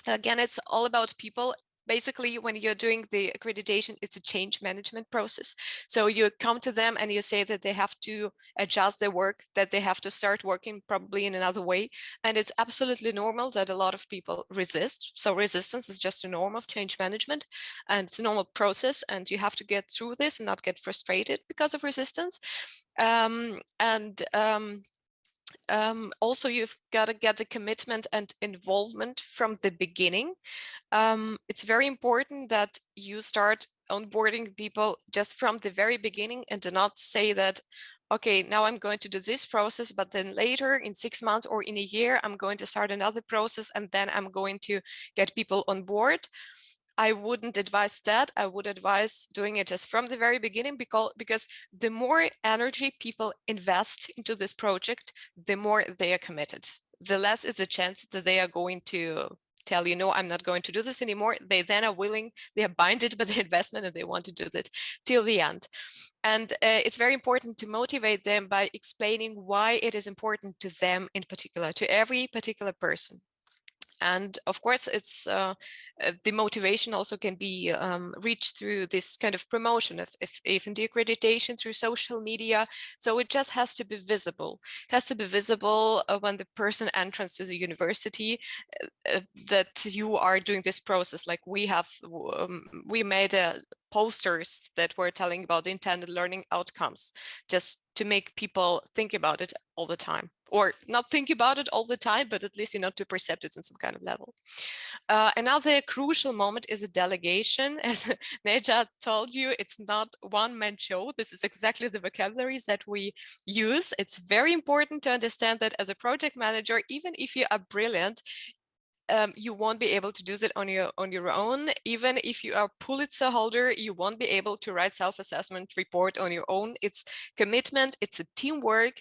Again, it's all about people. Basically, when you're doing the accreditation, it's a change management process. So you come to them and you say that they have to adjust their work, that they have to start working probably in another way. And it's absolutely normal that a lot of people resist. So resistance is just a norm of change management, and it's a normal process, and you have to get through this and not get frustrated because of resistance. Also, you've got to get the commitment and involvement from the beginning. It's very important that you start onboarding people just from the very beginning, and do not say that, okay, now I'm going to do this process, but then later in 6 months or in a year, I'm going to start another process, and then I'm going to get people on board. I wouldn't advise that. I would advise doing it just from the very beginning, because the more energy people invest into this project, the more they are committed. The less is the chance that they are going to tell you, no, I'm not going to do this anymore. They then are willing, they are binded by the investment, and they want to do that till the end. And it's very important to motivate them by explaining why it is important to them in particular, to every particular person. And of course, it's the motivation also can be reached through this kind of promotion of EFMD accreditation through social media. So it just has to be visible. It has to be visible when the person enters to the university that you are doing this process. Like we made posters that were telling about the intended learning outcomes, just to make people think about it all the time. Or not think about it all the time, but at least, to perceive it in some kind of level. Another crucial moment is a delegation. As Nejat told you, it's not one-man show. This is exactly the vocabularies that we use. It's very important to understand that as a project manager, even if you are brilliant, you won't be able to do that on your own. Even if you are Pulitzer holder, you won't be able to write self-assessment report on your own. It's commitment, it's a teamwork,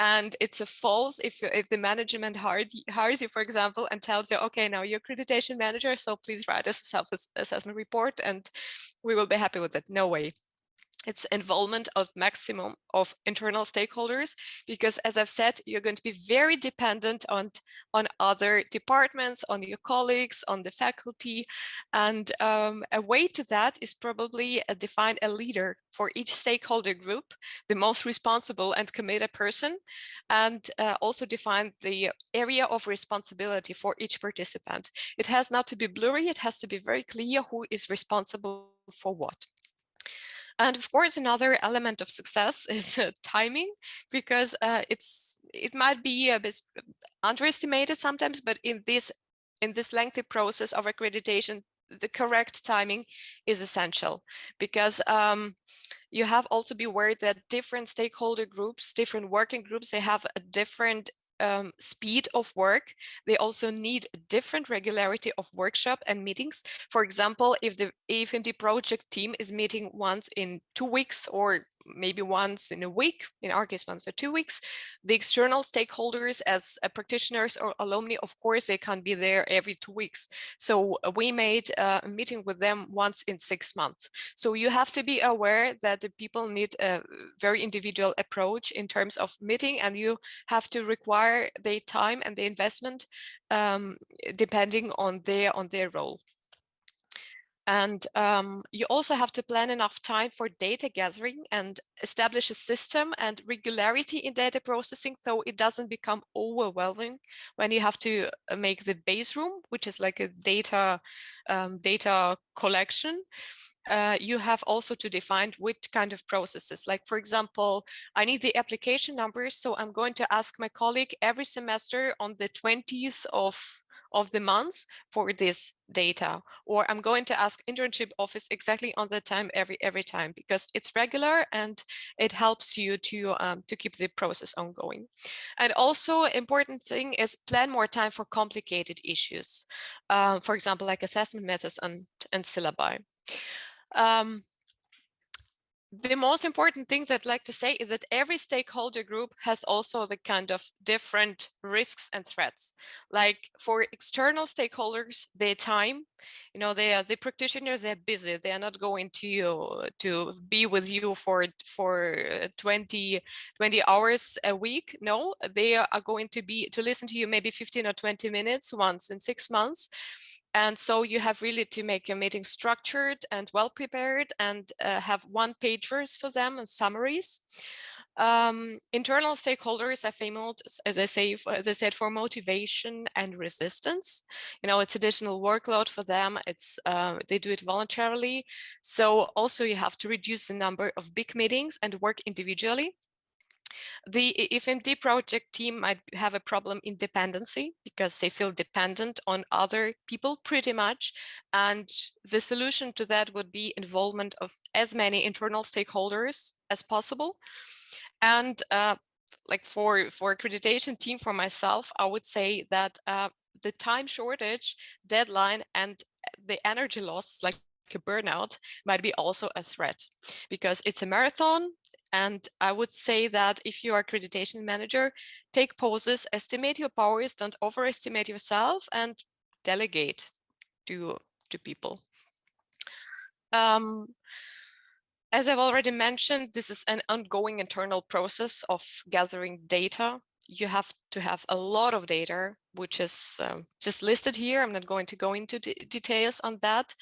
and it's a false if the management hires you, for example, and tells you, okay, now you're accreditation manager, so please write us a self-assessment report and we will be happy with it. No way. It's involvement of maximum of internal stakeholders, because as I've said, you're going to be very dependent on other departments, on your colleagues, on the faculty. And a way to that is probably define a leader for each stakeholder group, the most responsible and committed person, and also define the area of responsibility for each participant. It has not to be blurry, it has to be very clear who is responsible for what. And of course, another element of success is timing, because it might be a bit underestimated sometimes, but in this lengthy process of accreditation, the correct timing is essential, because you have also be aware that different stakeholder groups, different working groups, they have a different speed of work, they also need a different regularity of workshop and meetings. For example, if the EFMD project team is meeting once in 2 weeks or maybe once in a week, in our case, once for 2 weeks, the external stakeholders as practitioners or alumni, of course, they can't be there every 2 weeks. So we made a meeting with them once in 6 months. So you have to be aware that the people need a very individual approach in terms of meeting, and you have to require the time and the investment depending on their role. And you also have to plan enough time for data gathering and establish a system and regularity in data processing, so it doesn't become overwhelming when you have to make the base room, which is like a data collection. You have also to define which kind of processes. Like, for example, I need the application numbers, so I'm going to ask my colleague every semester on the 20th of the month for this data, or I'm going to ask internship office exactly on the time every time, because it's regular and it helps you to keep the process ongoing. And also important thing is plan more time for complicated issues, for example, like assessment methods and syllabi. The most important thing that I'd like to say is that every stakeholder group has also the kind of different risks and threats. Like for external stakeholders, their time, you know, the practitioners, they're busy. They are not going to be with you for 20 hours a week. No, they are going to listen to you maybe 15 or 20 minutes once in 6 months. And so you have really to make your meeting structured and well prepared, and have one-pagers for them and summaries. Internal stakeholders are famous, as I said, for motivation and resistance. You know, it's additional workload for them. It's they do it voluntarily. So also you have to reduce the number of big meetings and work individually. The EFMD project team might have a problem in dependency because they feel dependent on other people pretty much. And the solution to that would be involvement of as many internal stakeholders as possible. And like for accreditation team, for myself, I would say that the time shortage, deadline, and the energy loss, like a burnout, might be also a threat, because it's a marathon. And I would say that if you are accreditation manager, take pauses, estimate your powers, don't overestimate yourself, and delegate to people. As I've already mentioned, this is an ongoing internal process of gathering data. You have to have a lot of data, which is just listed here. I'm not going to go into details on that.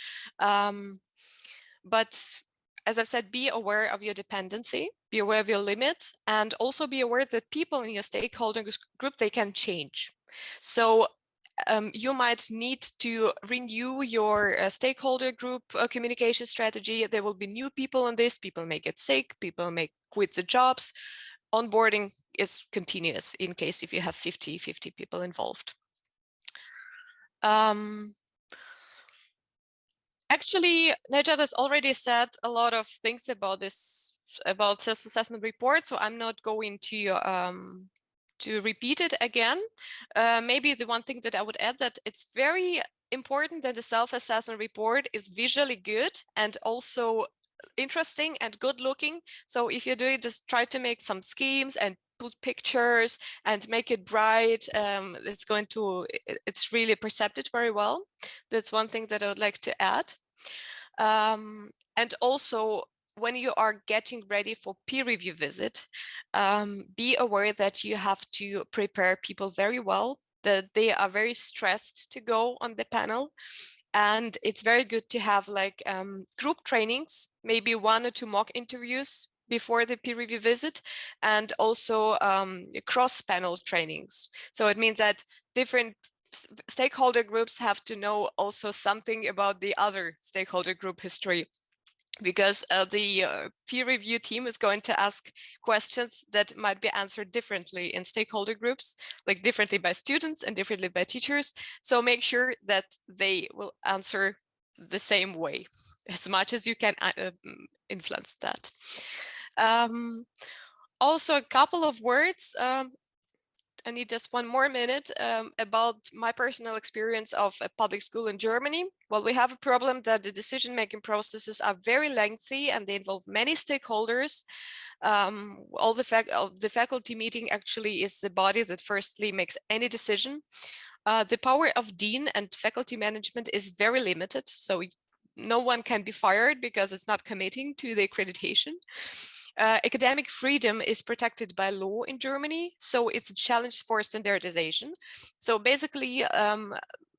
But as I've said, be aware of your dependency, be aware of your limit, and also be aware that people in your stakeholder group, they can change. So you might need to renew your stakeholder group communication strategy. There will be new people on this. People may get sick, people may quit the jobs. Onboarding is continuous in case if you have 50 people involved. Actually, Nejat has already said a lot of things about this, about self-assessment report, so I'm not going to repeat it again. Maybe the one thing that I would add, that it's very important that the self-assessment report is visually good and also interesting and good looking. So if you do it, just try to make some schemes and put pictures and make it bright. It's really perceived very well. That's one thing that I would like to add. And also, when you are getting ready for peer review visit, be aware that you have to prepare people very well, that they are very stressed to go on the panel. And it's very good to have like group trainings, maybe 1 or 2 mock interviews before the peer review visit, and also cross-panel trainings. So it means that different stakeholder groups have to know also something about the other stakeholder group history, because the peer review team is going to ask questions that might be answered differently in stakeholder groups, like differently by students and differently by teachers. So make sure that they will answer the same way as much as you can influence that. Also, a couple of words I need just one more minute about my personal experience of a public school in Germany. Well, we have a problem that the decision-making processes are very lengthy and they involve many stakeholders. The faculty meeting actually is the body that firstly makes any decision. The power of dean and faculty management is very limited, so no one can be fired because it's not committing to the accreditation. Academic freedom is protected by law in Germany, so it's a challenge for standardization. So basically,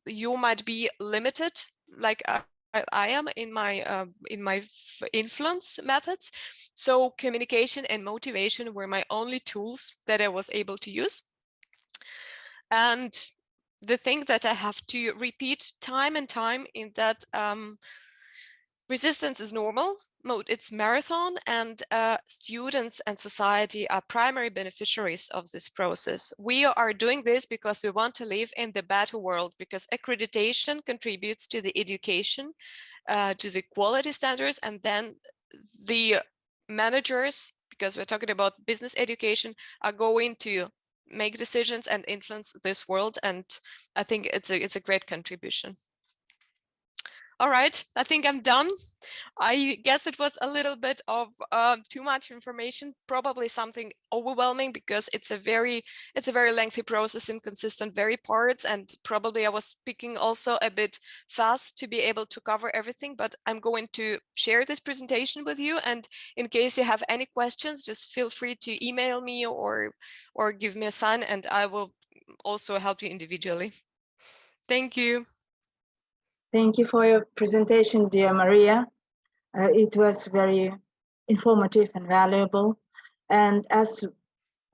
you might be limited, like I am in my influence methods. So communication and motivation were my only tools that I was able to use. And the thing that I have to repeat time and time in that resistance is normal. It's marathon, and students and society are primary beneficiaries of this process. We are doing this because we want to live in the better world, because accreditation contributes to the education, to the quality standards, and then the managers, because we're talking about business education, are going to make decisions and influence this world. And I think it's a great contribution. All right, I think I'm done. I guess it was a little bit of too much information, probably something overwhelming, because it's a very lengthy process and consistent very parts, and probably I was speaking also a bit fast to be able to cover everything, but I'm going to share this presentation with you, and in case you have any questions, just feel free to email me or give me a sign, and I will also help you individually. Thank you. Thank you for your presentation, dear Mariia. It was very informative and valuable. And as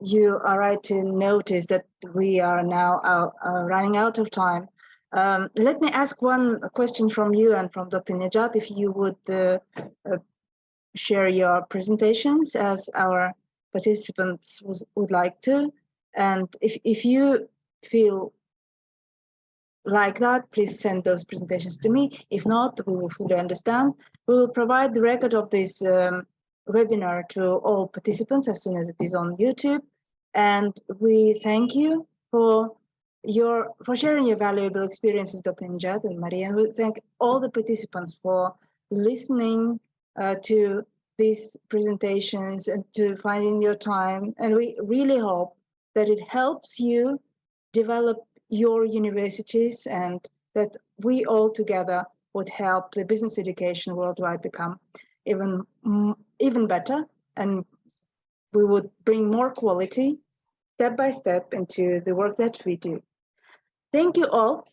you are right to notice that we are now running out of time, let me ask one question from you and from Dr. Nejat, if you would share your presentations as our participants would like to. And if you feel like that, please send those presentations to me. If not, we will fully understand. We will provide the record of this webinar to all participants as soon as it is on YouTube. And we thank you for sharing your valuable experiences, Dr. Nejat and Mariia. And we thank all the participants for listening to these presentations and to finding your time. And we really hope that it helps you develop your universities, and that we all together would help the business education worldwide become even better, and we would bring more quality step by step into the work that we do. Thank you all